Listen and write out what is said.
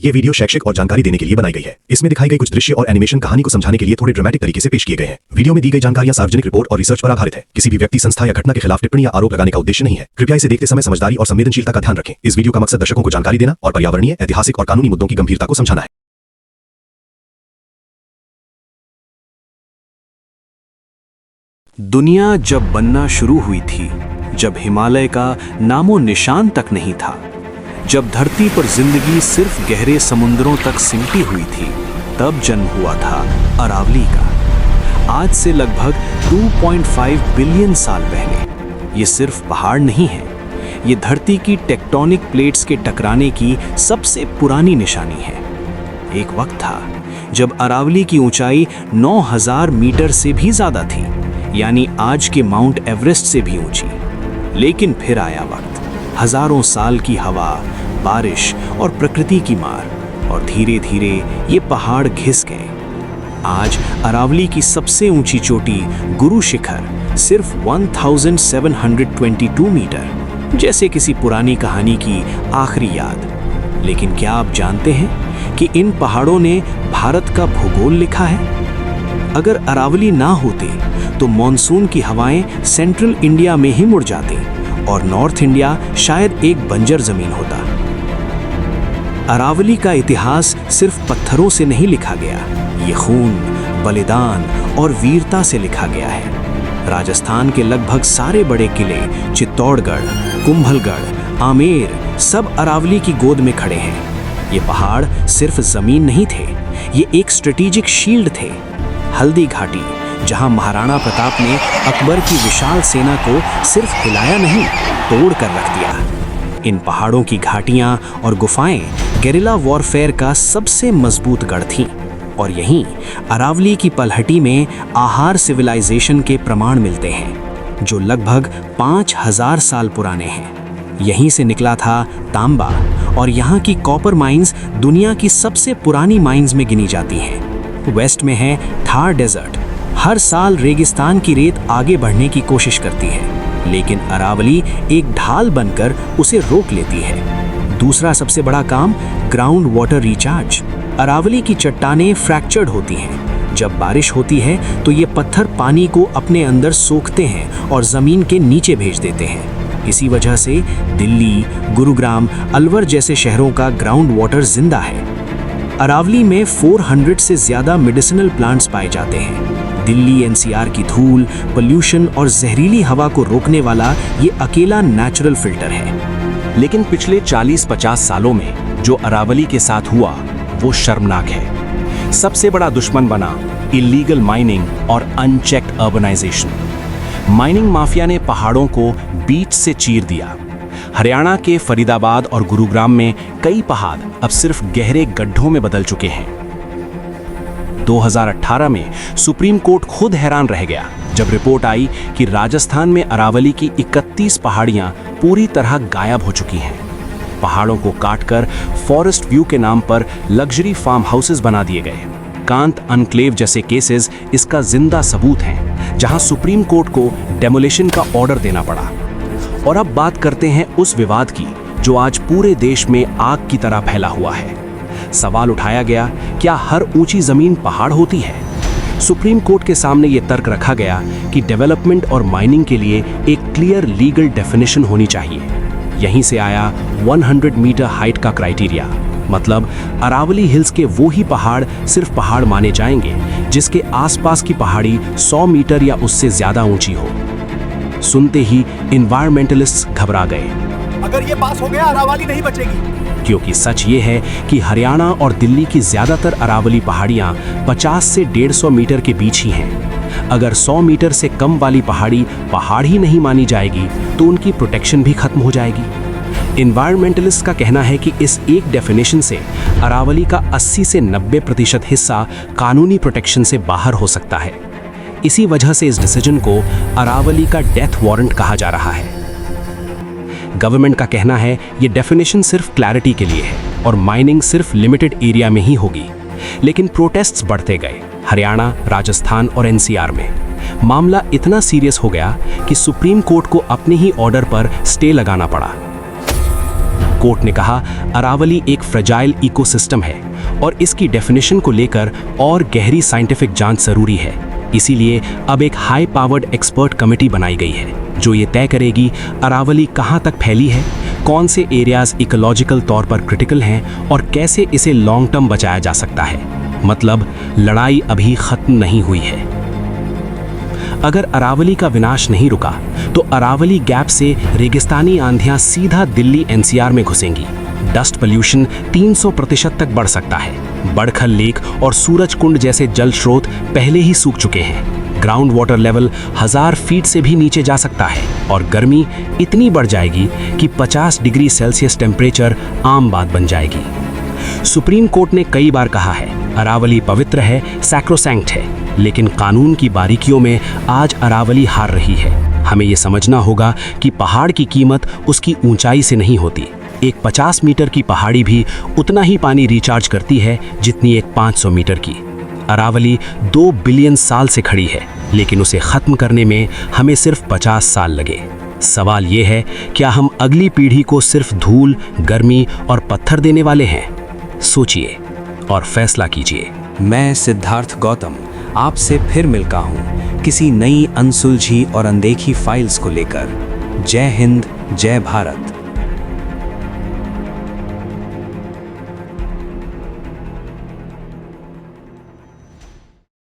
ये वीडियो शैक्षिक और जानकारी देने के लिए बनाई गई है। इसमें दिखाई गई कुछ दृश्य और एनिमेशन कहानी को समझाने के लिए थोड़े ड्रामेटिक तरीके से पेश किए गए हैं। वीडियो में दी गई जानकारियां सार्वजनिक रिपोर्ट और रिसर्च पर आधारित है। किसी भी व्यक्ति, संस्था या घटना के खिलाफ टिप्पणी या आरोप लगाने का उद्देश्य नहीं है। कृपया इसे देखते समय समझदारी और संवेदनशीलता का ध्यान रखें। इस वीडियो का मकसद दर्शकों को जानकारी देना और पर्यावरणीय, ऐतिहासिक और कानूनी मुद्दों की गंभीरता को समझाना है। दुनिया जब बनना शुरू हुई थी, जब हिमालय का नामो निशान तक नहीं था, जब धरती पर जिंदगी सिर्फ गहरे समुद्रों तक सिमटी हुई थी, तब जन्म हुआ था अरावली का। आज से लगभग 2.5 बिलियन साल पहले। ये सिर्फ पहाड़ नहीं है, ये धरती की टेक्टोनिक प्लेट्स के टकराने की सबसे पुरानी निशानी है। एक वक्त था जब अरावली की ऊंचाई 9000 मीटर से भी ज्यादा थी, यानी आज के माउंट एवरेस्ट से भी ऊंची। लेकिन फिर आया वक्त, हजारों साल की हवा, बारिश और प्रकृति की मार, और धीरे धीरे ये पहाड़ घिस गए। आज अरावली की सबसे ऊंची चोटी गुरु शिखर सिर्फ 1722 मीटर, जैसे किसी पुरानी कहानी की आखिरी याद। लेकिन क्या आप जानते हैं कि इन पहाड़ों ने भारत का भूगोल लिखा है? अगर अरावली ना होते तो मॉनसून की हवाएं सेंट्रल इंडिया में ही मुड़ जाती और नॉर्थ इंडिया शायद एक बंजर जमीन होता। अरावली का इतिहास सिर्फ पत्थरों से नहीं लिखा गया, ये खून, बलिदान और वीरता से लिखा गया है। राजस्थान के लगभग सारे बड़े किले, चित्तौड़गढ़, कुंभलगढ़, आमेर, सब अरावली की गोद में खड़े हैं। ये पहाड़ सिर्फ जमीन नहीं थे, ये एक स्ट्रेटेजिक शील्ड थे। हल्दी घाटी, जहां महाराणा प्रताप ने अकबर की विशाल सेना को सिर्फ हिलाया नहीं, तोड़ कर रख दिया। इन पहाड़ों की घाटियां और गुफाएं गेरिला वॉरफेयर का सबसे मजबूत गढ़ थीं, और यहीं अरावली की पलहटी में आहार सिविलाइजेशन के प्रमाण मिलते हैं, जो लगभग 5000 साल पुराने हैं। यहीं से निकला था तांबा, और यहाँ की कॉपर माइंस दुनिया की सबसे पुरानी माइंस में गिनी जाती हैं। वेस्ट में है थार डेजर्ट। हर साल रेगिस्तान की रेत आगे बढ़ने की कोशिश करती है, लेकिन अरावली एक ढाल बनकर उसे रोक लेती है। दूसरा सबसे बड़ा काम, ग्राउंड वाटर रिचार्ज। अरावली की चट्टानें फ्रैक्चर्ड होती हैं। जब बारिश होती है तो ये पत्थर पानी को अपने अंदर सोखते हैं और जमीन के नीचे भेज देते हैं। इसी वजह से दिल्ली, गुरुग्राम, अलवर जैसे शहरों का ग्राउंड वाटर जिंदा है। अरावली में 400 से ज्यादा मेडिसिनल प्लांट्स पाए जाते हैं। दिल्ली एनसीआर की धूल, पोल्यूशन और जहरीली हवा को रोकने वाला ये अकेला नेचुरल फिल्टर है। लेकिन पिछले 40-50 सालों में जो अरावली के साथ हुआ वो शर्मनाक है। सबसे बड़ा दुश्मन बना इलीगल माइनिंग और अनचेक्ड अर्बनाइजेशन। माइनिंग माफिया ने पहाड़ों को बीच से चीर दिया। हरियाणा के फरीदाबाद और गुरुग्राम में कई पहाड़ अब सिर्फ गहरे गड्ढों में बदल चुके हैं। 2018 में सुप्रीम कोर्ट खुद हैरान रह गया जब रिपोर्ट आई कि राजस्थान में अरावली की 31 पहाड़ियां पूरी तरह गायब हो चुकी हैं। पहाड़ों को काटकर फॉरेस्ट व्यू के नाम पर लग्जरी फार्म हाउसेस बना दिए गए। कांत अनक्लेव जैसे केसेस इसका जिंदा सबूत हैं, जहां सुप्रीम कोर्ट को डेमोलिशन का ऑर्डर देना पड़ा। और अब बात करते हैं उस विवाद की जो आज पूरे देश में आग की तरह फैला हुआ है। सवाल उठाया गया, क्या हर ऊंची जमीन पहाड़ होती है? सुप्रीम कोर्ट के सामने यह तर्क रखा गया कि डेवलपमेंट और माइनिंग के लिए एक क्लियर लीगल डेफिनेशन होनी चाहिए। यहीं से आया 100 मीटर हाइट का क्राइटेरिया। मतलब अरावली हिल्स के वो ही पहाड़ सिर्फ पहाड़ माने जाएंगे जिसके आसपास की पहाड़ी 100 मीटर या उससे ज्यादा ऊंची हो। सुनते ही इन्वायरमेंटलिस्ट घबरा गए। अगर ये पास हो गया अरावली नहीं बचेगी। क्योंकि सच ये है कि हरियाणा और दिल्ली की ज्यादातर अरावली पहाड़ियां 50 से 150 मीटर के बीच ही हैं। अगर 100 मीटर से कम वाली पहाड़ी पहाड़ ही नहीं मानी जाएगी तो उनकी प्रोटेक्शन भी खत्म हो जाएगी। इन्वायरमेंटलिस्ट का कहना है कि इस एक डेफिनेशन से अरावली का 80 से 90% हिस्सा कानूनी प्रोटेक्शन से बाहर हो सकता है। इसी वजह से इस डिसीजन को अरावली का डेथ वारंट कहा जा रहा है। गवर्नमेंट का कहना है ये डेफिनेशन सिर्फ क्लैरिटी के लिए है और माइनिंग सिर्फ लिमिटेड एरिया में ही होगी। लेकिन प्रोटेस्ट्स बढ़ते गए हरियाणा, राजस्थान और एनसीआर में। मामला इतना सीरियस हो गया कि सुप्रीम कोर्ट को अपने ही ऑर्डर पर स्टे लगाना पड़ा। कोर्ट ने कहा, अरावली एक फ्रेजाइल इकोसिस्टम है और इसकी डेफिनेशन को लेकर और गहरी साइंटिफिक जांच जरूरी है। इसीलिए अब एक हाई पावर्ड एक्सपर्ट कमेटी बनाई गई है जो ये तय करेगी अरावली कहाँ तक फैली है, कौन से एरियाज इकोलॉजिकल तौर पर क्रिटिकल हैं और कैसे इसे लॉन्ग टर्म बचाया जा सकता है। मतलब लड़ाई अभी खत्म नहीं हुई है। अगर अरावली का विनाश नहीं रुका तो अरावली गैप से रेगिस्तानी आंधियां सीधा दिल्ली एनसीआर में घुसेंगी। डस्ट पोल्यूशन 300% तक बढ़ सकता है। बड़खल लेक और सूरज कुंड जैसे जल स्रोत पहले ही सूख चुके हैं। ग्राउंड वाटर लेवल 1000 फीट से भी नीचे जा सकता है और गर्मी इतनी बढ़ जाएगी कि 50 डिग्री सेल्सियस टेम्परेचर आम बात बन जाएगी। सुप्रीम कोर्ट ने कई बार कहा है अरावली पवित्र है, सैक्रोसैंक्ट है, लेकिन कानून की बारीकियों में आज अरावली हार रही है। हमें ये समझना होगा कि पहाड़ की कीमत उसकी ऊंचाई से नहीं होती। एक 50 मीटर की पहाड़ी भी उतना ही पानी रिचार्ज करती है जितनी एक 500 मीटर की। अरावली 2 बिलियन साल से खड़ी है, लेकिन उसे खत्म करने में हमें सिर्फ 50 साल लगे। सवाल ये है, क्या हम अगली पीढ़ी को सिर्फ धूल, गर्मी और पत्थर देने वाले हैं? सोचिए और फैसला कीजिए। मैं सिद्धार्थ गौतम आपसे फिर मिलता हूँ किसी नई अनसुलझी और अनदेखी फाइल्स को लेकर। जय हिंद, जय भारत।